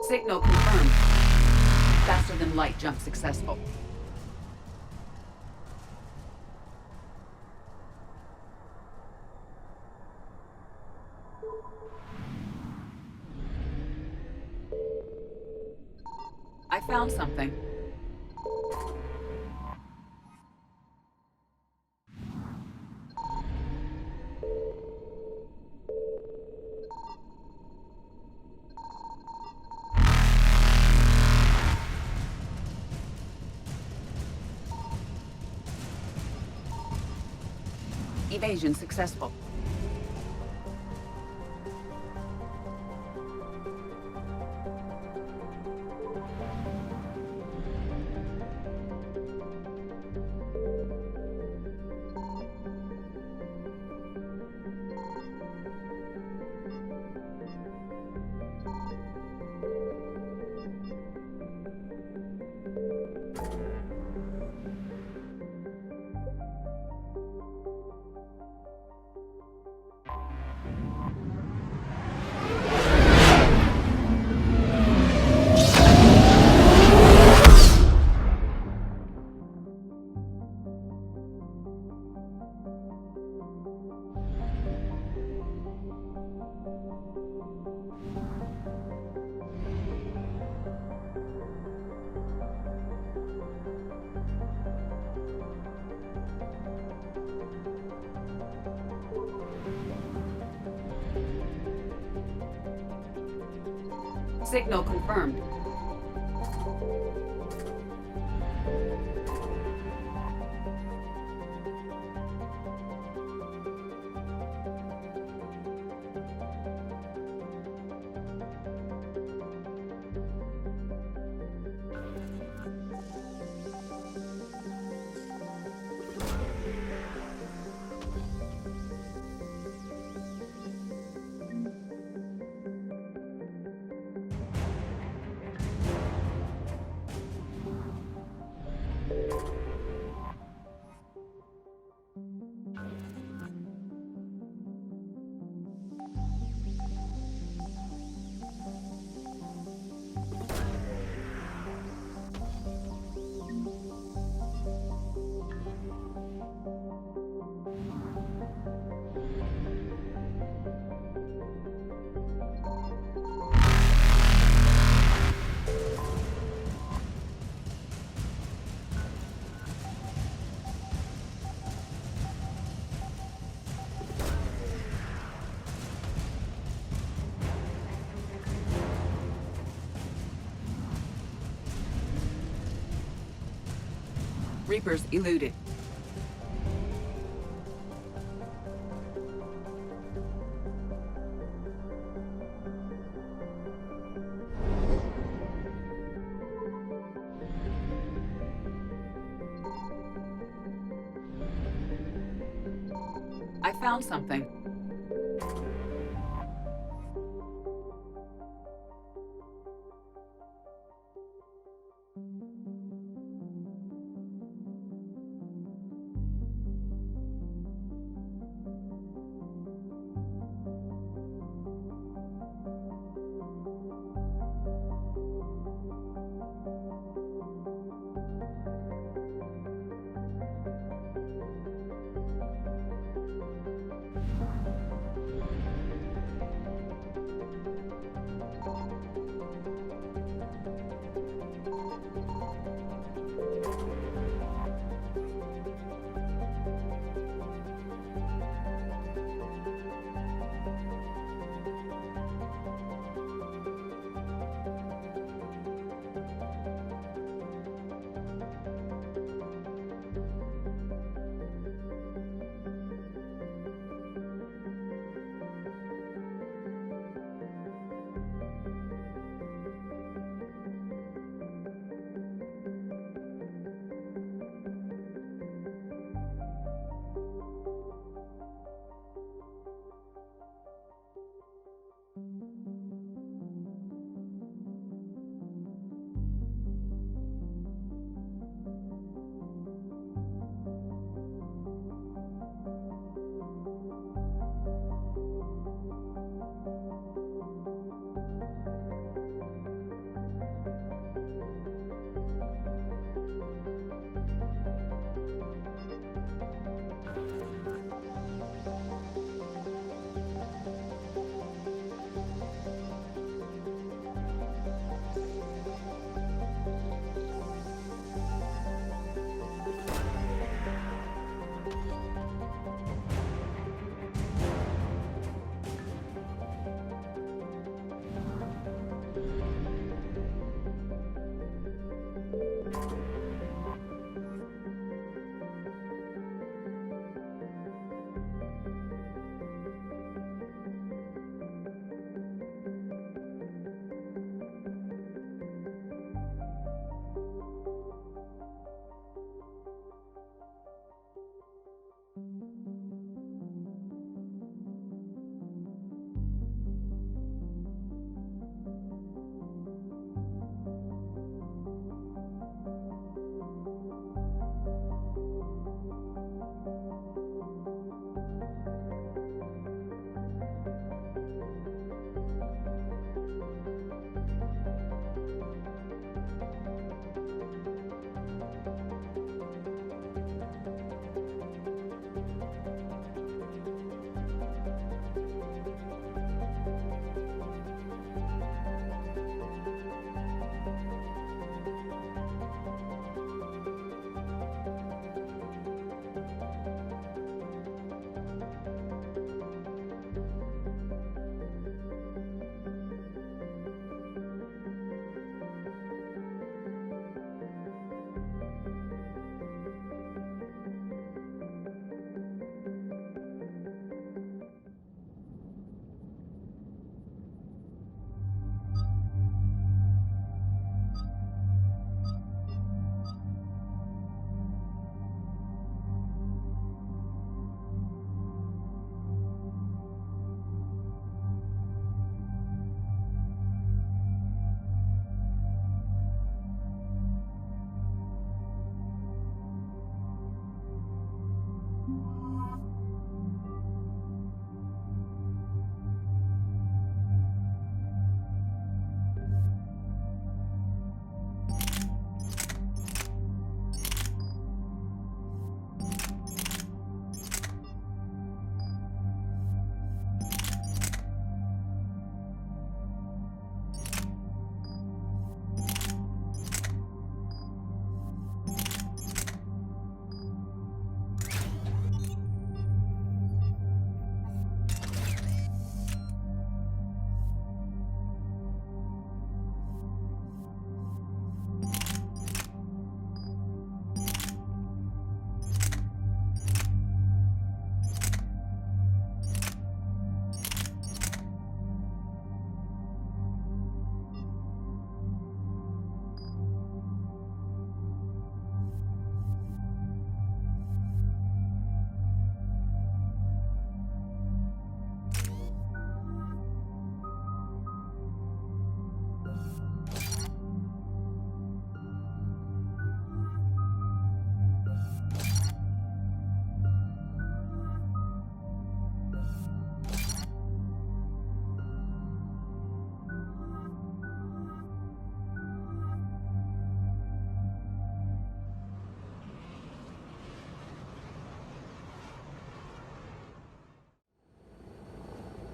Signal confirmed. Faster than light jump successful. I found something. Evasion successful. Signal confirmed. Reapers eluded. I found something.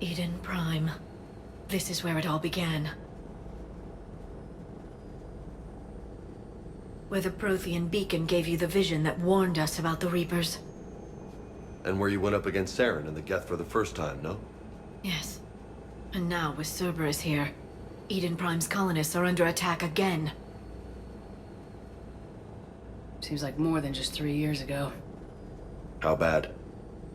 Eden Prime. This is where it all began. Where the Prothean beacon gave you the vision that warned us about the Reapers. And where you went up against Saren and the Geth for the first time, no? Yes. And now, with Cerberus here, Eden Prime's colonists are under attack again. Seems like more than just 3 years ago. How bad?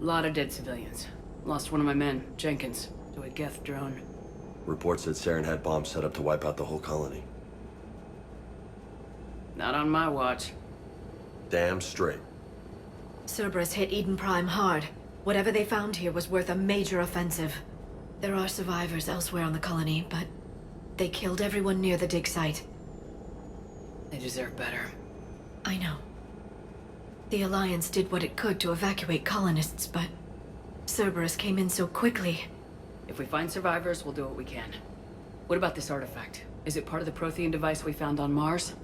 A lot of dead civilians. Lost one of my men, Jenkins, to a Geth drone. Reports said Saren had bombs set up to wipe out the whole colony. Not on my watch. Damn straight. Cerberus hit Eden Prime hard. Whatever they found here was worth a major offensive. There are survivors elsewhere on the colony, but they killed everyone near the dig site. They deserve better. I know. The Alliance did what it could to evacuate colonists, but Cerberus came in so quickly. If we find survivors, we'll do what we can. What about this artifact? Is it part of the Prothean device we found on Mars?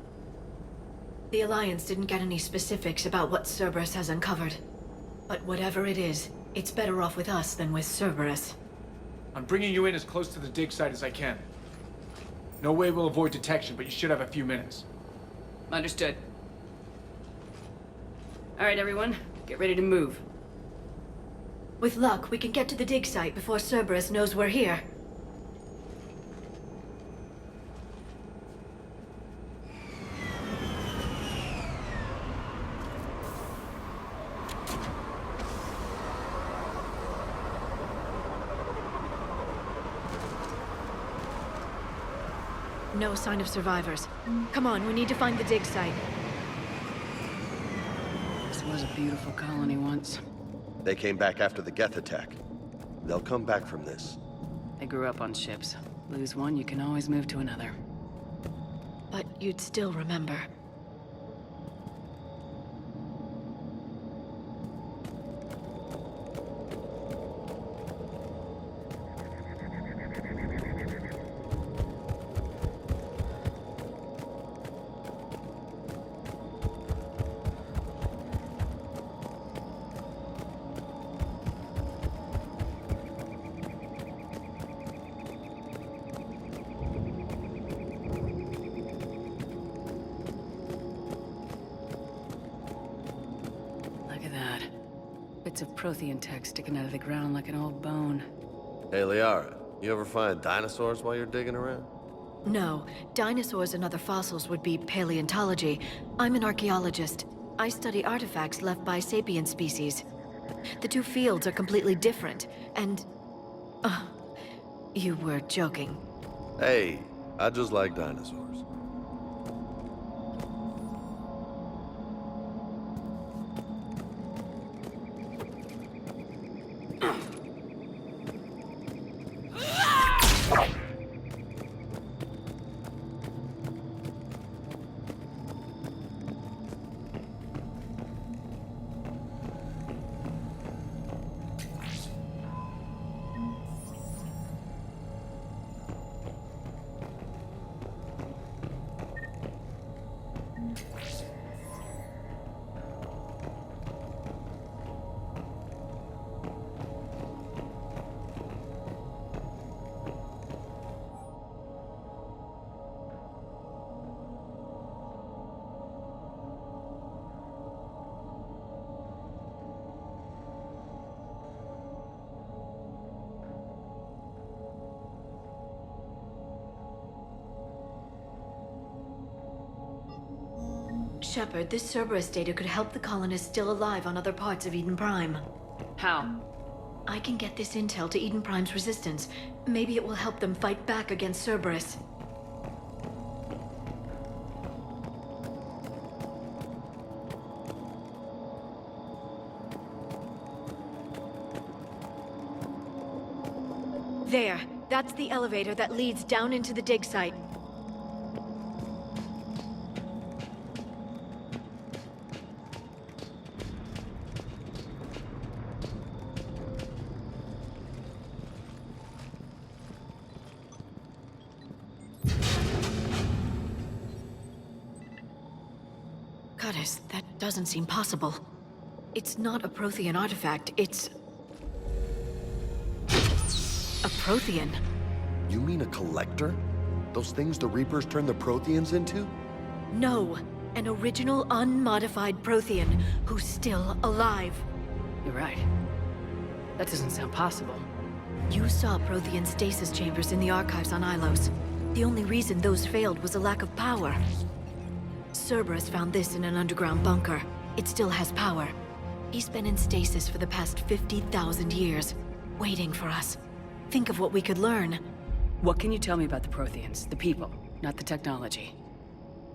The Alliance didn't get any specifics about what Cerberus has uncovered. But whatever it is, it's better off with us than with Cerberus. I'm bringing you in as close to the dig site as I can. No way we'll avoid detection, but you should have a few minutes. Understood. All right, everyone. Get ready to move. With luck, we can get to the dig site before Cerberus knows we're here. No sign of survivors. Come on, we need to find the dig site. This was a beautiful colony once. They came back after the Geth attack. They'll come back from this. They grew up on ships. Lose one, you can always move to another. But you'd still remember. Bits of Prothean tech sticking out of the ground like an old bone. Hey, Liara, you ever find dinosaurs while you're digging around? No, dinosaurs and other fossils would be paleontology. I'm an archaeologist. I study artifacts left by sapient species. The two fields are completely different, and... you were joking. Hey, I just like dinosaurs. Shepard, this Cerberus data could help the colonists still alive on other parts of Eden Prime. How? I can get this intel to Eden Prime's resistance. Maybe it will help them fight back against Cerberus. There. That's the elevator that leads down into the dig site. Goddess, that doesn't seem possible. It's not a Prothean artifact, it's... A Prothean? You mean a collector? Those things the Reapers turn the Protheans into? No, an original unmodified Prothean who's still alive. You're right. That doesn't sound possible. You saw Prothean stasis chambers in the archives on Ilos. The only reason those failed was a lack of power. Cerberus found this in an underground bunker. It still has power. He's been in stasis for the past 50,000 years, waiting for us. Think of what we could learn. What can you tell me about the Protheans? The people, not the technology.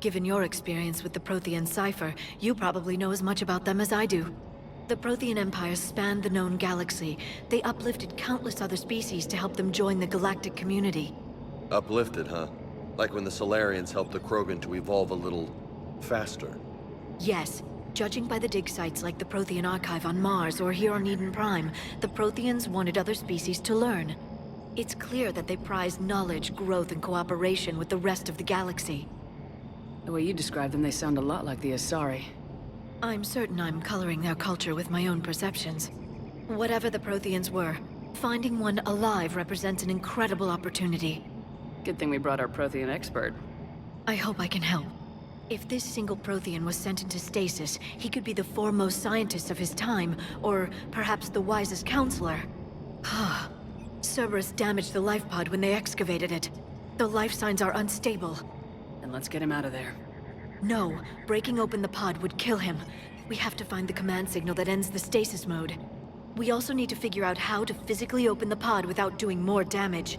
Given your experience with the Prothean cipher, you probably know as much about them as I do. The Prothean empires spanned the known galaxy. They uplifted countless other species to help them join the galactic community. Uplifted, huh? Like when the Solarians helped the Krogan to evolve a little faster. Yes. Judging by the dig sites like the Prothean Archive on Mars or here on Eden Prime, the Protheans wanted other species to learn. It's clear that they prize knowledge, growth, and cooperation with the rest of the galaxy. The way you describe them, they sound a lot like the Asari. I'm certain I'm coloring their culture with my own perceptions. Whatever the Protheans were, finding one alive represents an incredible opportunity. Good thing we brought our Prothean expert. I hope I can help. If this single Prothean was sent into stasis, he could be the foremost scientist of his time, or perhaps the wisest counselor. Cerberus damaged the life pod when they excavated it. The life signs are unstable. Then let's get him out of there. No, breaking open the pod would kill him. We have to find the command signal that ends the stasis mode. We also need to figure out how to physically open the pod without doing more damage.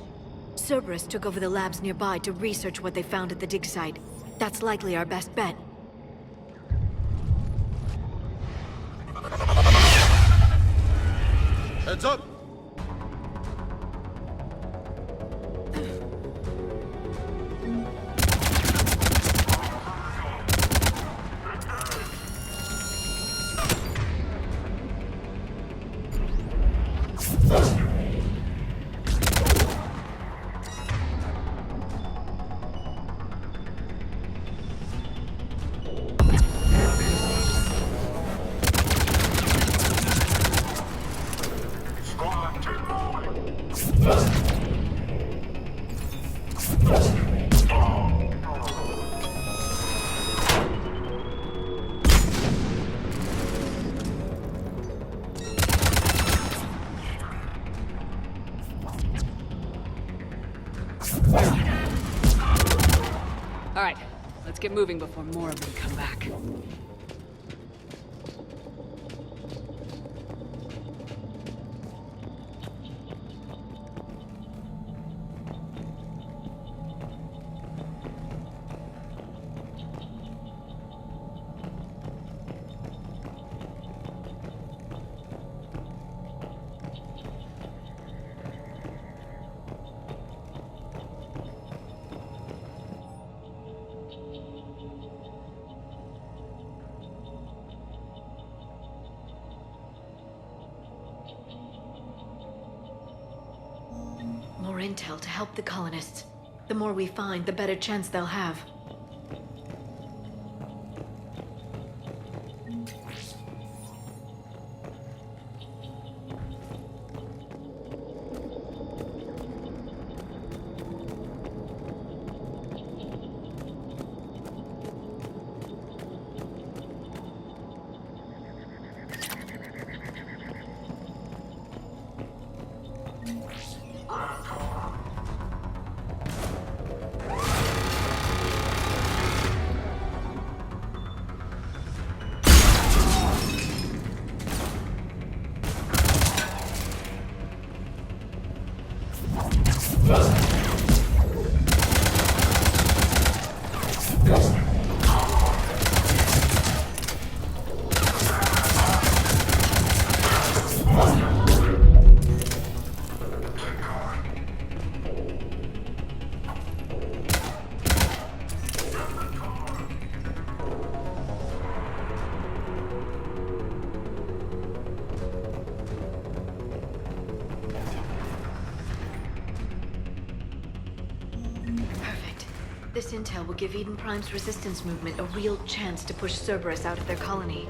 Cerberus took over the labs nearby to research what they found at the dig site. That's likely our best bet. Heads up! All right, let's get moving before more of them come back. More intel to help the colonists. The more we find, the better chance they'll have. This intel will give Eden Prime's resistance movement a real chance to push Cerberus out of their colony.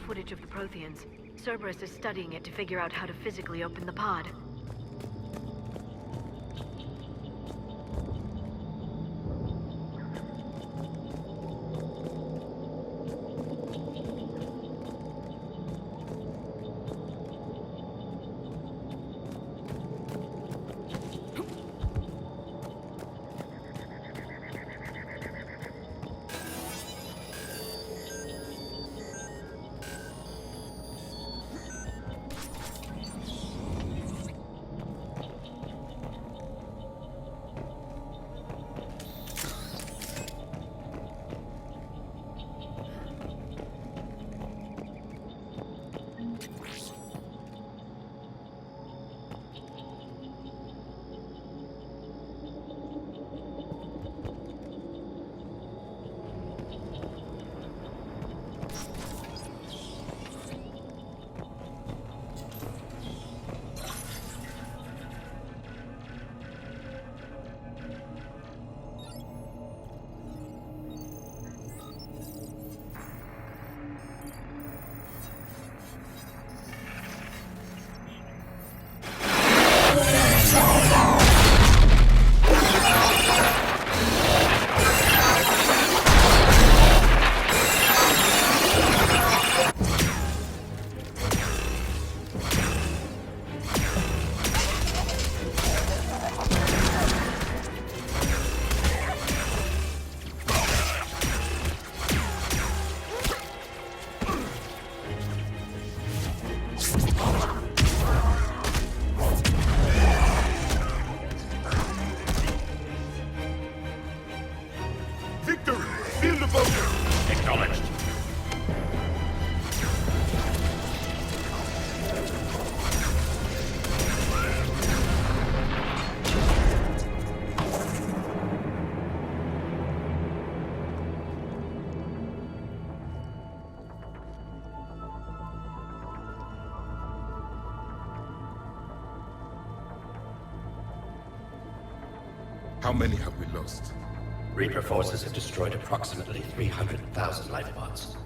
Footage of the Protheans. Cerberus is studying it to figure out how to physically open the pod. How many have we lost? Reaper forces have destroyed approximately 300,000 life pods.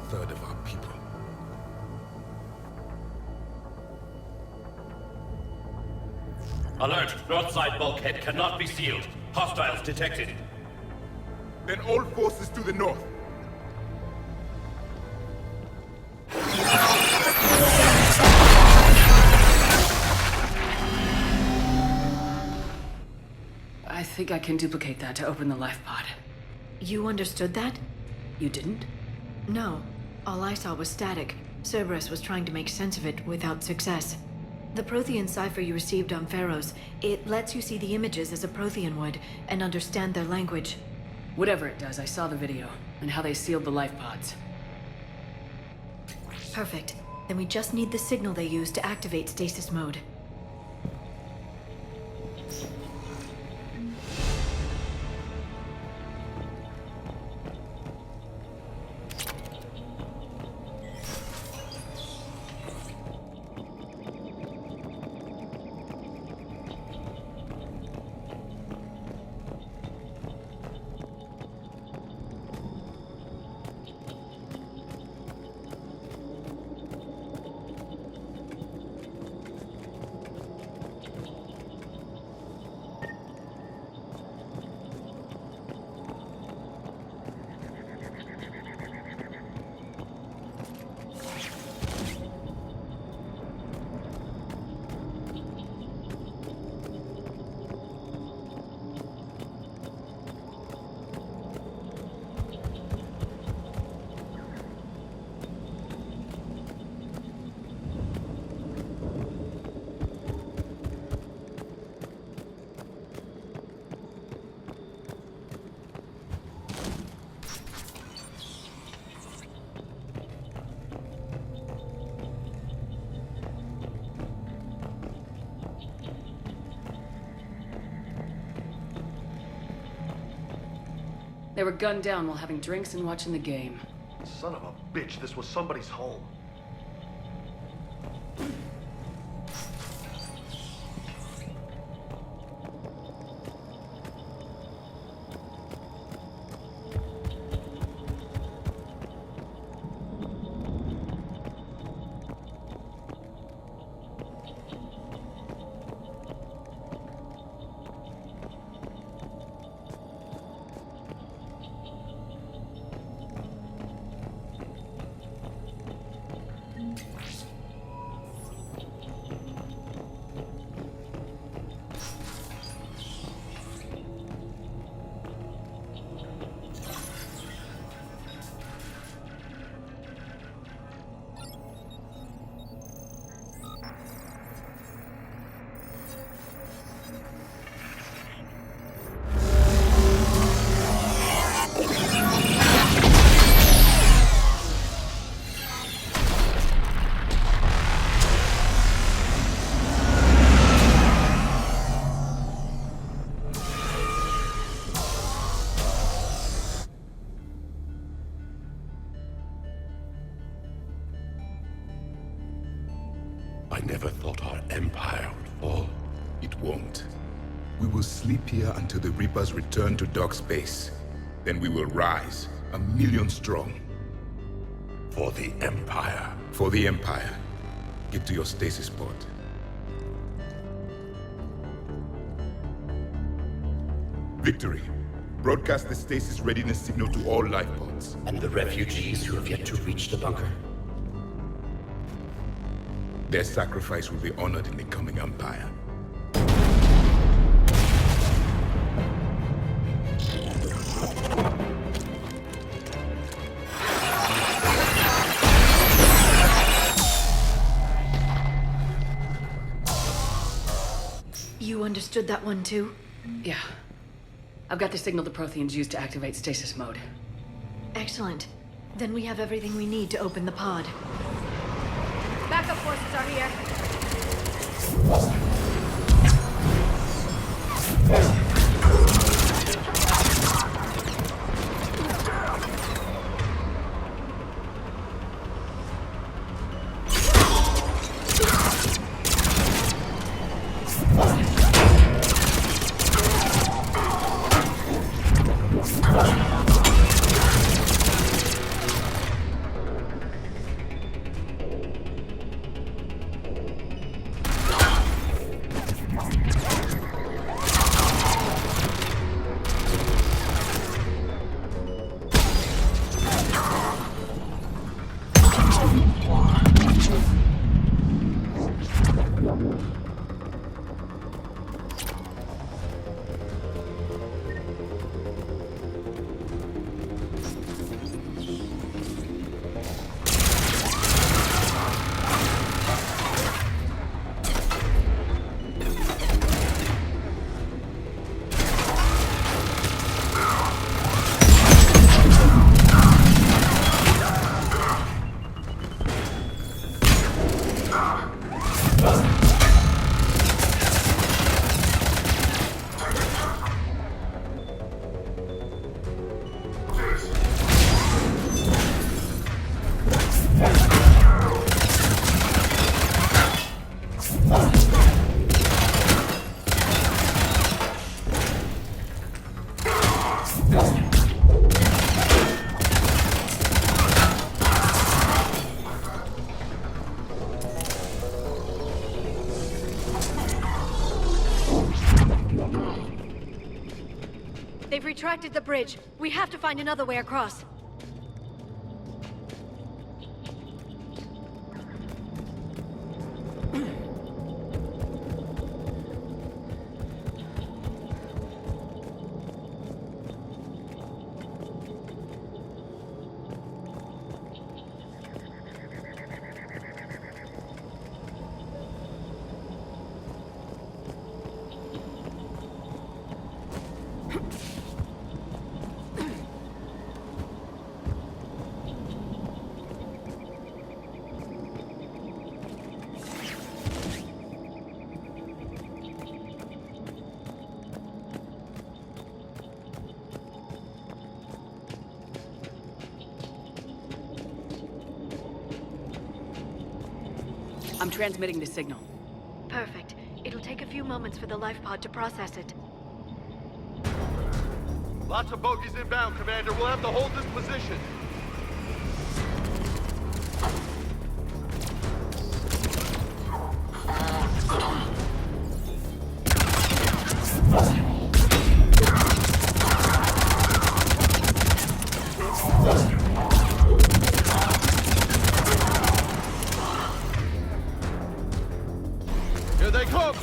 Third of our people. Alert! North side bulkhead cannot be sealed. Hostiles detected. Then all forces to the north. I think I can duplicate that to open the life pod. You understood that? You didn't? No. All I saw was static. Cerberus was trying to make sense of it without success. The Prothean cipher you received on Pharaohs, it lets you see the images as a Prothean would, and understand their language. Whatever it does, I saw the video, and how they sealed the life pods. Perfect. Then we just need the signal they use to activate stasis mode. They were gunned down while having drinks and watching the game. Son of a bitch, this was somebody's home. I never thought our empire would fall. It won't. We will sleep here until the Reapers return to dark space. Then we will rise, 1,000,000 strong. For the Empire. For the Empire. Get to your stasis pod. Victory. Broadcast the stasis readiness signal to all life pods. And the refugees who have yet to reach the bunker. Their sacrifice will be honored in the coming Empire. You understood that one too? Yeah. I've got the signal the Protheans use to activate stasis mode. Excellent. Then we have everything we need to open the pod. Backup forces are here. They've retracted the bridge. We have to find another way across. I'm transmitting the signal. Perfect. It'll take a few moments for the life pod to process it. Lots of bogies inbound, Commander. We'll have to hold this position. Here they come!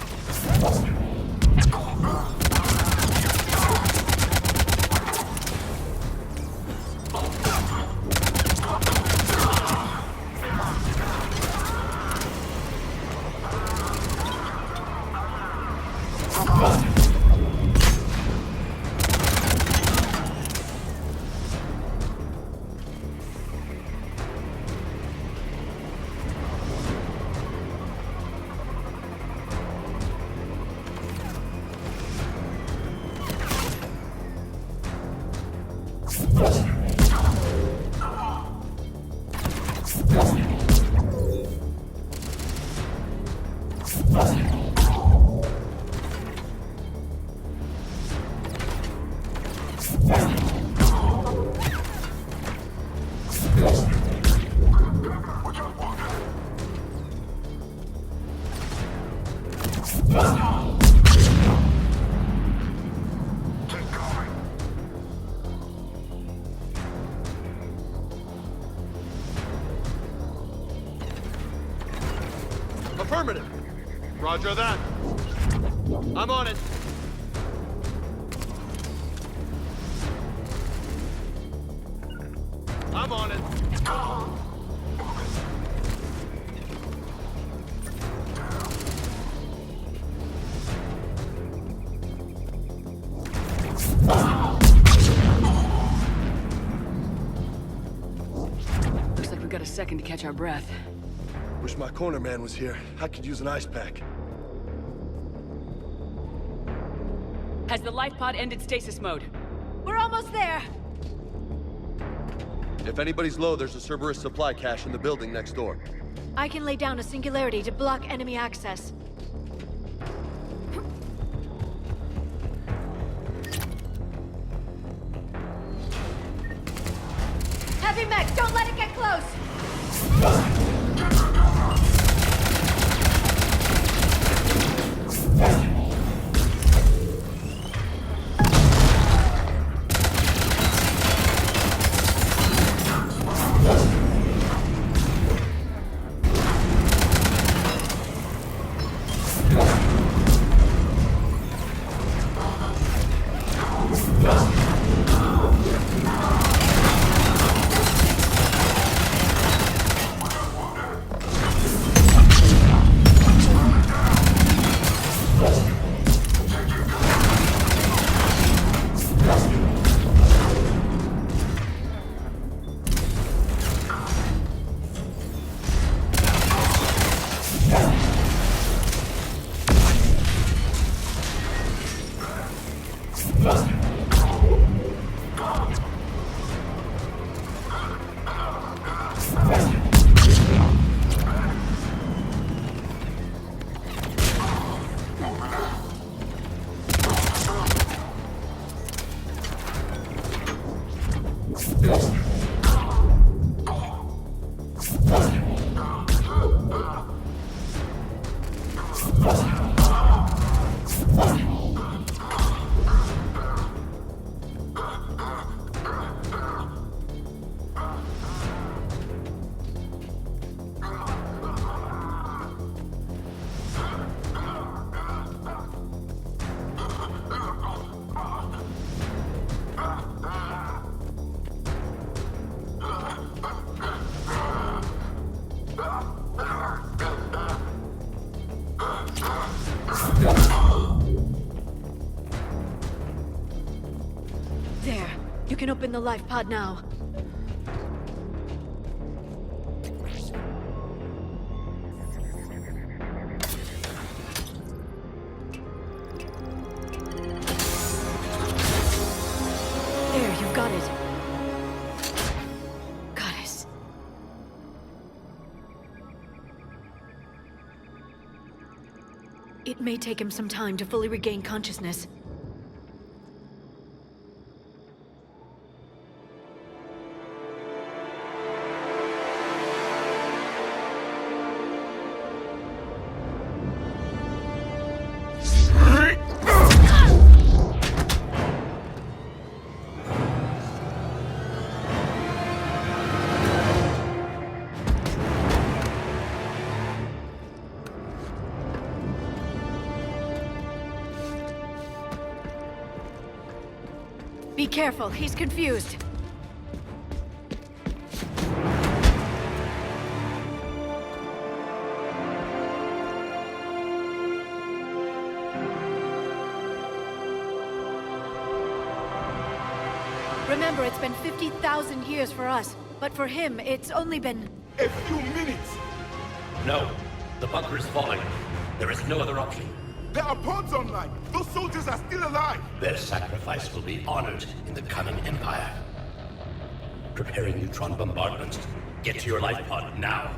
Affirmative. Roger that. I'm on it. I'm on it. Looks like we got a second to catch our breath. Wish my corner man was here. I could use an ice pack. Has the life pod ended stasis mode? We're almost there. If anybody's low, there's a Cerberus supply cache in the building next door. I can lay down a singularity to block enemy access. Heavy mech, don't let it get close! There. You can open the life pod now. There, you've got it. Goddess. It may take him some time to fully regain consciousness. Be careful, he's confused. Remember, it's been 50,000 years for us, but for him, it's only been... A few minutes! No. The bunker is falling. There is no other option. There are pods online! Those soldiers are still alive! Their sacrifice will be honored in the coming Empire. Preparing neutron bombardment. Get to your life pod now.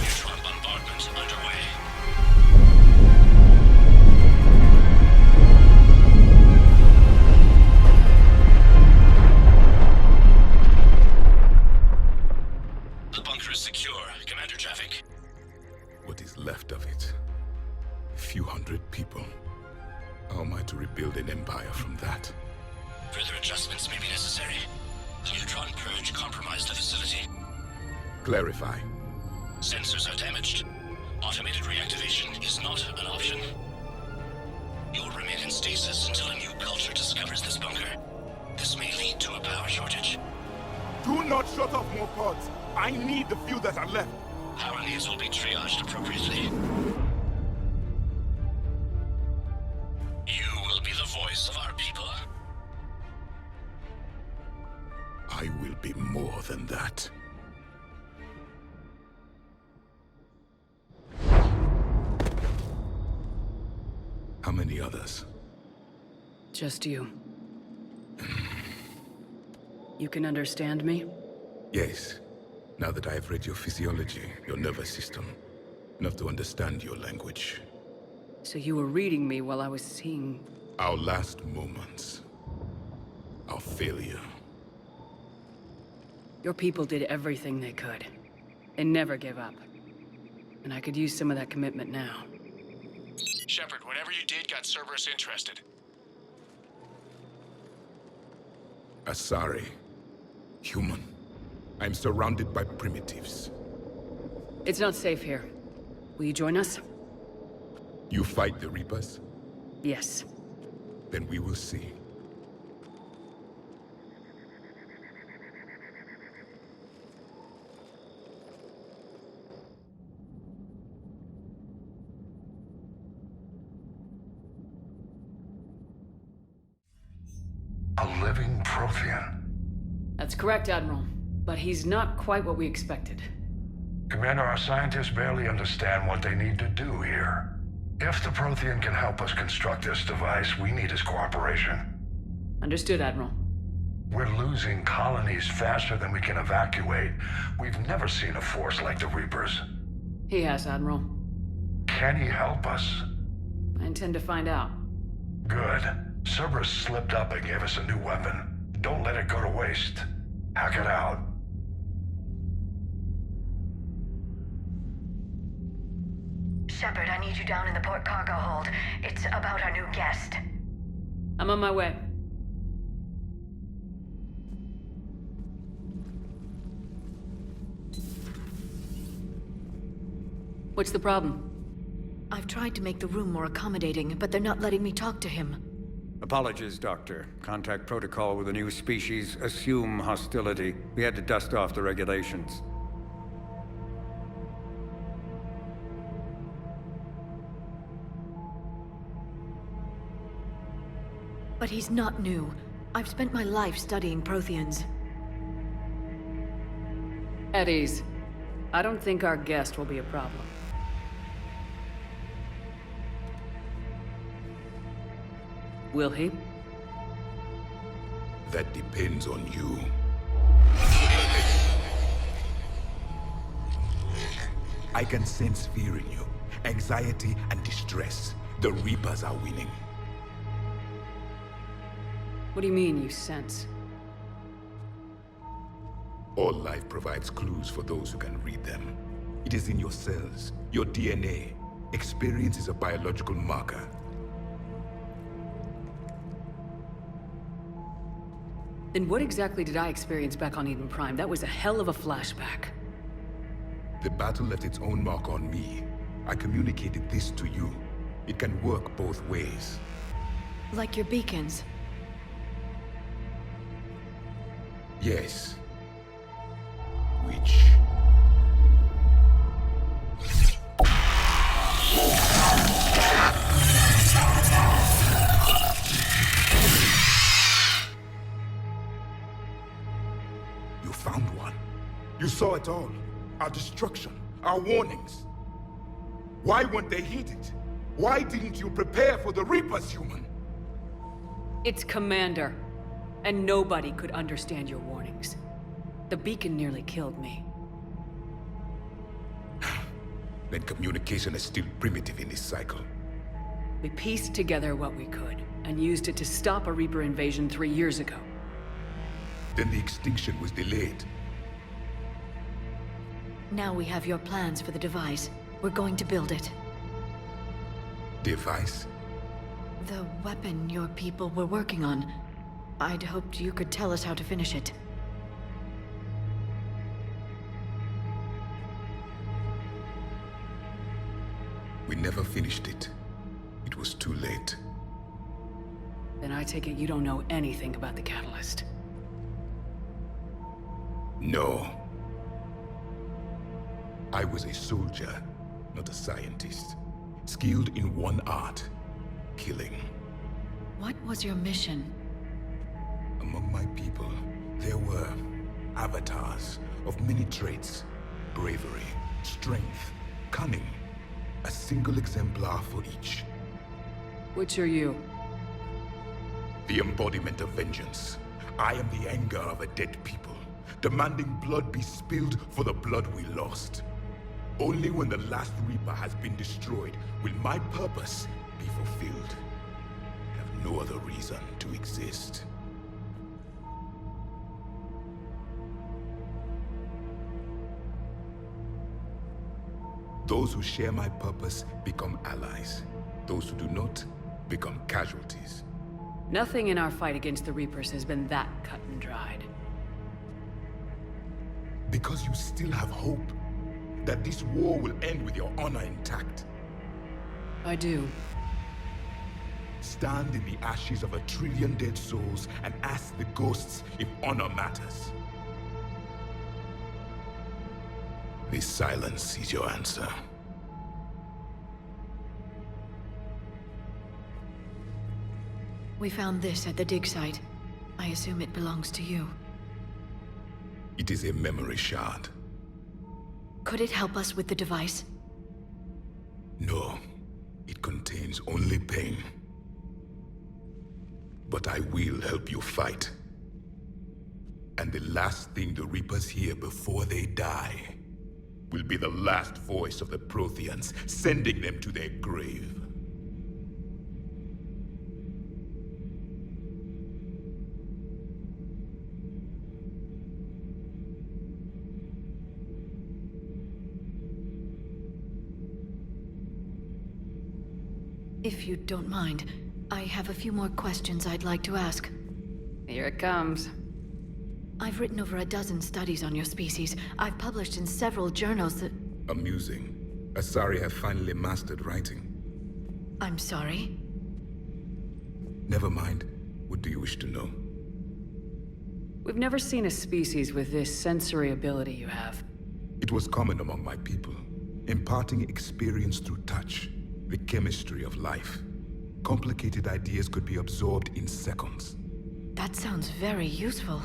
Neutron bombardment underway. The bunker is secure. Commander traffic. What is left of it? A few hundred people. How am I to rebuild an empire from that? Further adjustments may be necessary. The neutron purge compromised the facility. Clarify. Sensors are damaged. Automated reactivation is not an option. You'll remain in stasis until a new culture discovers this bunker. This may lead to a power shortage. Do not shut off more pods! I need the few that are left! Power needs will be triaged appropriately. You will be the voice of our people. I will be more than that. How many others? Just you. You can understand me? Yes. Now that I have read your physiology, your nervous system, enough to understand your language. So you were reading me while I was seeing... Our last moments. Our failure. Your people did everything they could. They never gave up. And I could use some of that commitment now. Shepard, whatever you did got Cerberus interested. Asari. Human. I'm surrounded by primitives. It's not safe here. Will you join us? You fight the Reapers? Yes. Then we will see. A living Prothean. That's correct, Admiral. But he's not quite what we expected. Commander, our scientists barely understand what they need to do here. If the Prothean can help us construct this device, we need his cooperation. Understood, Admiral. We're losing colonies faster than we can evacuate. We've never seen a force like the Reapers. He has, Admiral. Can he help us? I intend to find out. Good. Cerberus slipped up and gave us a new weapon. Don't let it go to waste. Hack it out. Shepard, I need you down in the port cargo hold. It's about our new guest. I'm on my way. What's the problem? I've tried to make the room more accommodating, but they're not letting me talk to him. Apologies, Doctor. Contact protocol with a new species. Assume hostility. We had to dust off the regulations. But he's not new. I've spent my life studying Protheans. At ease. I don't think our guest will be a problem. Will he? That depends on you. I can sense fear in you, anxiety and distress. The Reapers are winning. What do you mean, you sense? All life provides clues for those who can read them. It is in your cells, your DNA. Experience is a biological marker. Then what exactly did I experience back on Eden Prime? That was a hell of a flashback. The battle left its own mark on me. I communicated this to you. It can work both ways. Like your beacons. Yes. Which... You found one. You saw it all. Our destruction, our warnings. Why weren't they heeded? Why didn't you prepare for the Reapers, human? It's Commander. And nobody could understand your warnings. The beacon nearly killed me. Then communication is still primitive in this cycle. We pieced together what we could, and used it to stop a Reaper invasion 3 years ago. Then the extinction was delayed. Now we have your plans for the device. We're going to build it. Device? The weapon your people were working on. I'd hoped you could tell us how to finish it. We never finished it. It was too late. Then I take it you don't know anything about the catalyst. No. I was a soldier, not a scientist. Skilled in one art, killing. What was your mission? Among my people, there were avatars of many traits. Bravery, strength, cunning. A single exemplar for each. Which are you? The embodiment of vengeance. I am the anger of a dead people, demanding blood be spilled for the blood we lost. Only when the last Reaper has been destroyed will my purpose be fulfilled. I have no other reason to exist. Those who share my purpose become allies. Those who do not become casualties. Nothing in our fight against the Reapers has been that cut and dried. Because you still have hope that this war will end with your honor intact. I do. Stand in the ashes of 1 trillion dead souls and ask the ghosts if honor matters. This silence is your answer. We found this at the dig site. I assume it belongs to you. It is a memory shard. Could it help us with the device? No. It contains only pain. But I will help you fight. And the last thing the Reapers hear before they die will be the last voice of the Protheans, sending them to their grave. If you don't mind, I have a few more questions I'd like to ask. Here it comes. I've written over a dozen studies on your species. I've published in several journals that... Amusing. Asari have finally mastered writing. I'm sorry? Never mind. What do you wish to know? We've never seen a species with this sensory ability you have. It was common among my people, imparting experience through touch, the chemistry of life. Complicated ideas could be absorbed in seconds. That sounds very useful.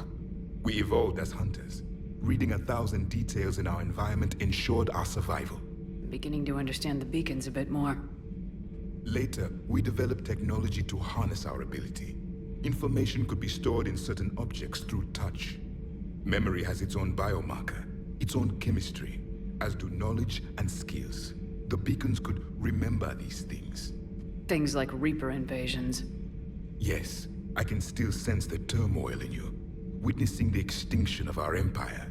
We evolved as hunters. Reading 1,000 details in our environment ensured our survival. I'm beginning to understand the beacons a bit more. Later, we developed technology to harness our ability. Information could be stored in certain objects through touch. Memory has its own biomarker, its own chemistry, as do knowledge and skills. The beacons could remember these things. Things like Reaper invasions. Yes, I can still sense the turmoil in you, witnessing the extinction of our empire.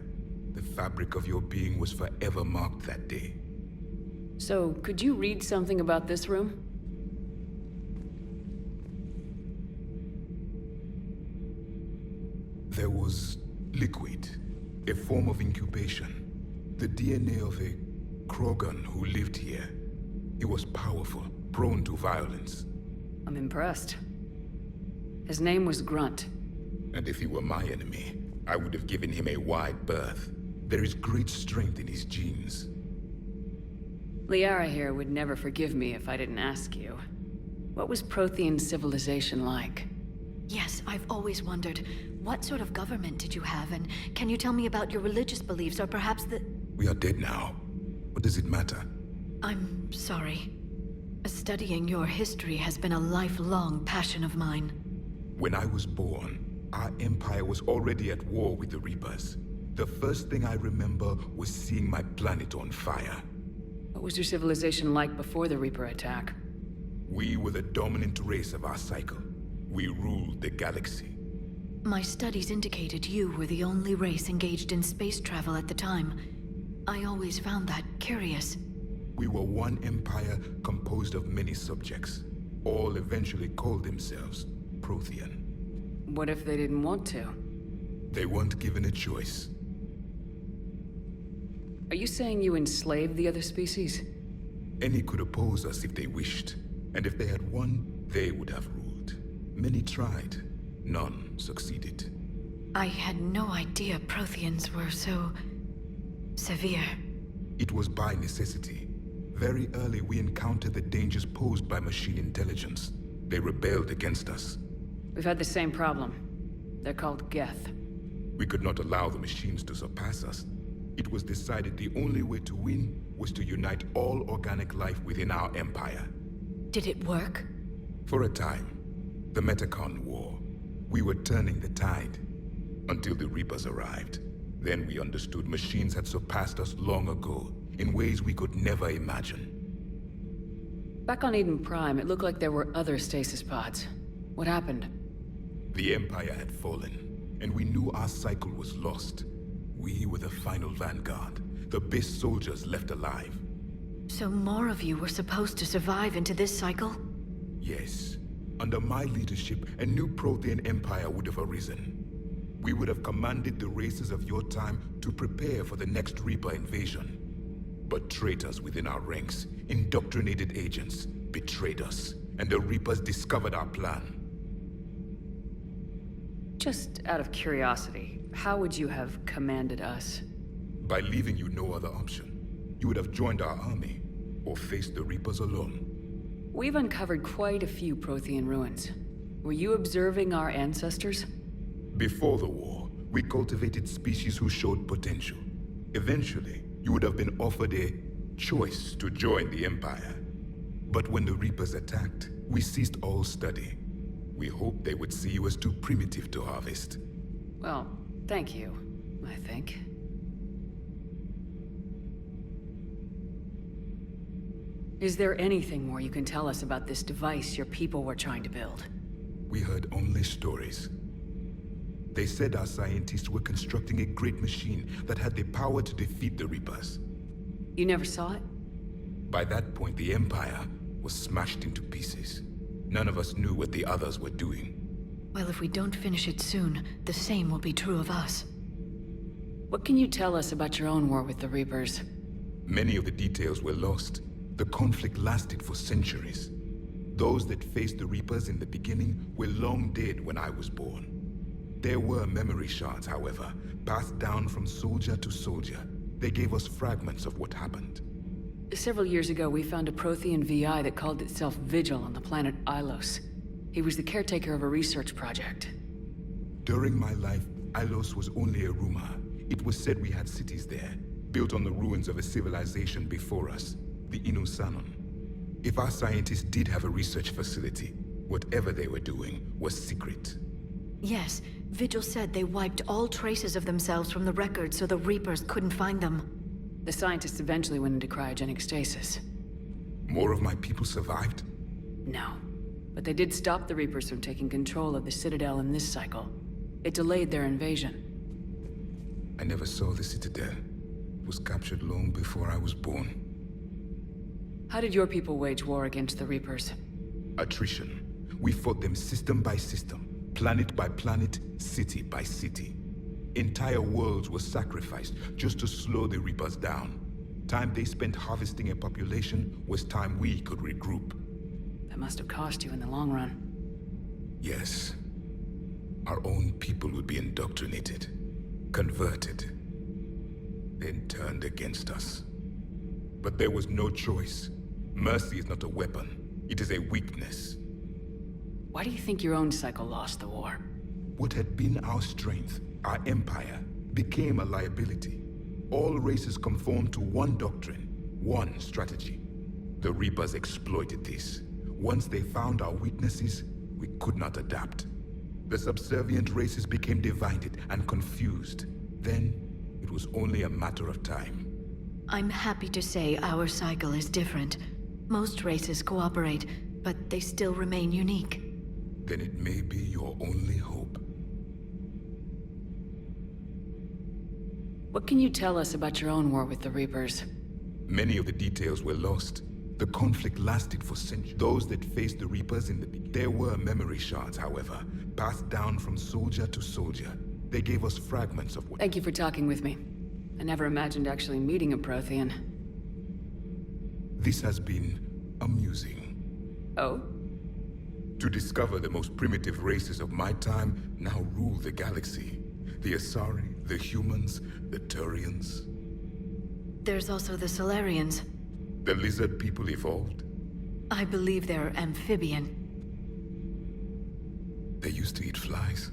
The fabric of your being was forever marked that day. So, could you read something about this room? There was liquid, a form of incubation. The DNA of a Krogan who lived here. He was powerful, prone to violence. I'm impressed. His name was Grunt. And if he were my enemy, I would have given him a wide berth. There is great strength in his genes. Liara here would never forgive me if I didn't ask you. What was Prothean civilization like? Yes, I've always wondered, what sort of government did you have, and can you tell me about your religious beliefs, or perhaps the... We are dead now. What does it matter? I'm sorry. Studying your history has been a lifelong passion of mine. When I was born, our empire was already at war with the Reapers. The first thing I remember was seeing my planet on fire. What was your civilization like before the Reaper attack? We were the dominant race of our cycle. We ruled the galaxy. My studies indicated you were the only race engaged in space travel at the time. I always found that curious. We were one empire composed of many subjects. All eventually called themselves Prothean. What if they didn't want to? They weren't given a choice. Are you saying you enslaved the other species? Any could oppose us if they wished. And if they had won, they would have ruled. Many tried. None succeeded. I had no idea Protheans were so... severe. It was by necessity. Very early we encountered the dangers posed by machine intelligence. They rebelled against us. We've had the same problem. They're called Geth. We could not allow the machines to surpass us. It was decided the only way to win was to unite all organic life within our empire. Did it work? For a time. The Metacon War. We were turning the tide. Until the Reapers arrived. Then we understood machines had surpassed us long ago, in ways we could never imagine. Back on Eden Prime, it looked like there were other stasis pods. What happened? The Empire had fallen, and we knew our cycle was lost. We were the final vanguard, the best soldiers left alive. So more of you were supposed to survive into this cycle? Yes. Under my leadership, a new Prothean empire would have arisen. We would have commanded the races of your time to prepare for the next Reaper invasion. But traitors within our ranks, indoctrinated agents, betrayed us, and the Reapers discovered our plan. Just out of curiosity, how would you have commanded us? By leaving you no other option. You would have joined our army, or faced the Reapers alone. We've uncovered quite a few Prothean ruins. Were you observing our ancestors? Before the war, we cultivated species who showed potential. Eventually, you would have been offered a choice to join the Empire. But when the Reapers attacked, we ceased all study. We hoped they would see you as too primitive to harvest. Well, thank you, I think. Is there anything more you can tell us about this device your people were trying to build? We heard only stories. They said our scientists were constructing a great machine that had the power to defeat the Reapers. You never saw it? By that point, the Empire was smashed into pieces. None of us knew what the others were doing. Well, if we don't finish it soon, the same will be true of us. What can you tell us about your own war with the Reapers? Many of the details were lost. The conflict lasted for centuries. Those that faced the Reapers in the beginning were long dead when I was born. There were memory shards, however, passed down from soldier to soldier. They gave us fragments of what happened. Several years ago, we found a Prothean VI that called itself Vigil on the planet Ilos. He was the caretaker of a research project. During my life, Ilos was only a rumor. It was said we had cities there, built on the ruins of a civilization before us, the Inusanon. If our scientists did have a research facility, whatever they were doing was secret. Yes, Vigil said they wiped all traces of themselves from the records so the Reapers couldn't find them. The scientists eventually went into cryogenic stasis. More of my people survived? No. But they did stop the Reapers from taking control of the Citadel in this cycle. It delayed their invasion. I never saw the Citadel. It was captured long before I was born. How did your people wage war against the Reapers? Attrition. We fought them system by system, planet by planet, city by city. Entire worlds were sacrificed just to slow the Reapers down. Time they spent harvesting a population was time we could regroup. That must have cost you in the long run. Yes. Our own people would be indoctrinated, converted, then turned against us. But there was no choice. Mercy is not a weapon. It is a weakness. Why do you think your own cycle lost the war? What had been our strength, our empire, became a liability. All races conformed to one doctrine, one strategy. The Reapers exploited this. Once they found our weaknesses, we could not adapt. The subservient races became divided and confused. Then, it was only a matter of time. I'm happy to say our cycle is different. Most races cooperate, but they still remain unique. Then it may be your only hope. What can you tell us about your own war with the Reapers? Many of the details were lost. The conflict lasted for centuries. Those that faced the Reapers in the beginning. There were memory shards, however, passed down from soldier to soldier. They gave us fragments of what... Thank you for talking with me. I never imagined actually meeting a Prothean. This has been amusing. Oh? To discover the most primitive races of my time now rule the galaxy. The Asari, the humans, the Turians. There's also the Solarians. The lizard people evolved? I believe they're amphibian. They used to eat flies.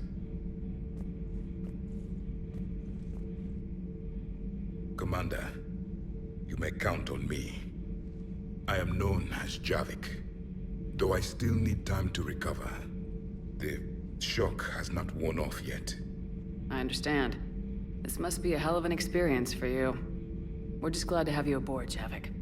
Commander, you may count on me. I am known as Javik, though I still need time to recover. The shock has not worn off yet. I understand. This must be a hell of an experience for you. We're just glad to have you aboard, Javik.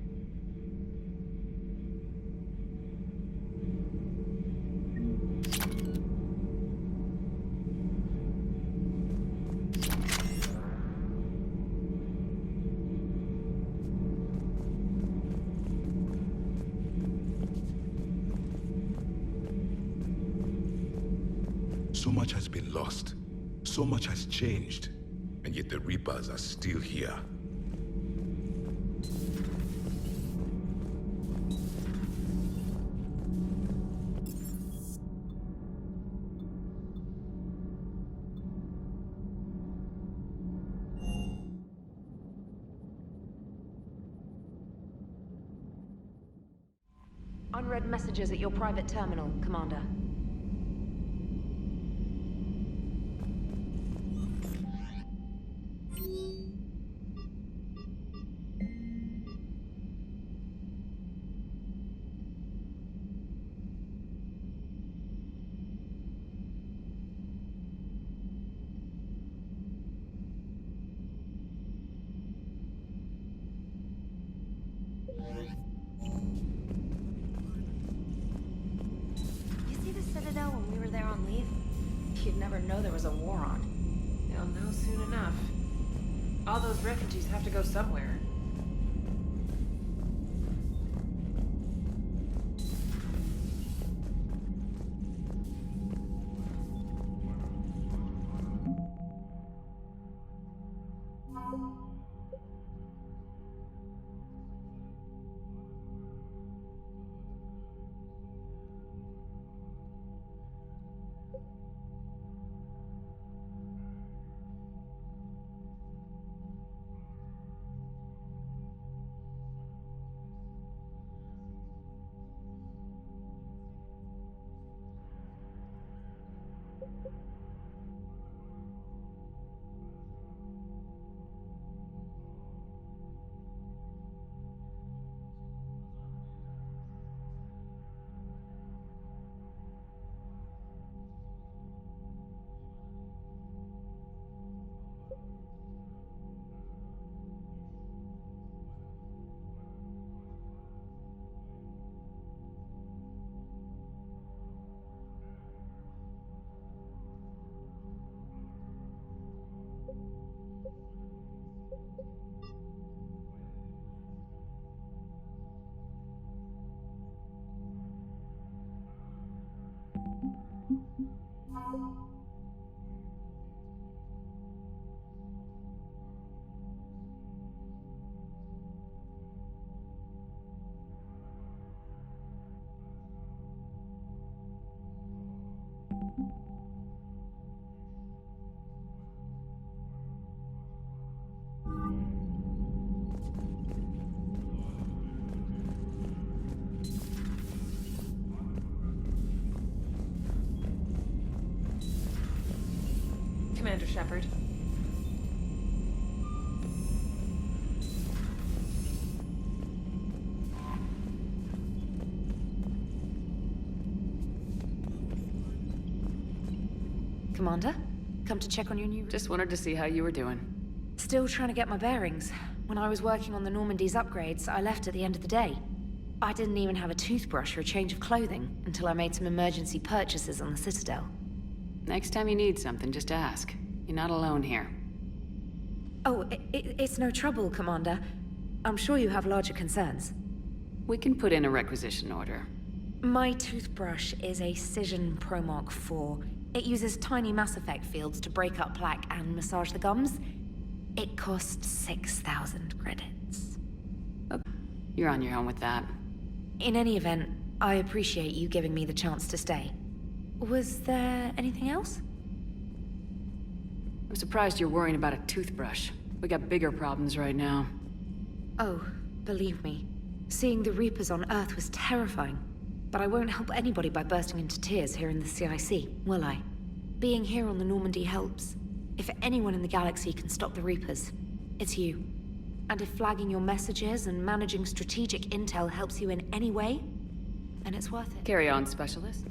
So much has been lost. So much has changed. And yet the Reapers are still here. Unread messages at your private terminal, Commander. When we were there on leave, you'd never know there was a war on. They'll know soon enough. All those refugees have to go somewhere. Commander Shepard. Commander? Come to check on your new... Just wanted to see how you were doing. Still trying to get my bearings. When I was working on the Normandy's upgrades, I left at the end of the day. I didn't even have a toothbrush or a change of clothing until I made some emergency purchases on the Citadel. Next time you need something, just ask. You're not alone here. Oh, it's no trouble, Commander. I'm sure you have larger concerns. We can put in a requisition order. My toothbrush is a Cision Pro Mark IV. It uses tiny Mass Effect fields to break up plaque and massage the gums. It costs 6,000 credits. Oh, you're on your own with that. In any event, I appreciate you giving me the chance to stay. Was there anything else? I'm surprised you're worrying about a toothbrush. We got bigger problems right now. Oh, believe me. Seeing the Reapers on Earth was terrifying. But I won't help anybody by bursting into tears here in the CIC, will I? Being here on the Normandy helps. If anyone in the galaxy can stop the Reapers, it's you. And if flagging your messages and managing strategic intel helps you in any way, then it's worth it. Carry on, Specialist.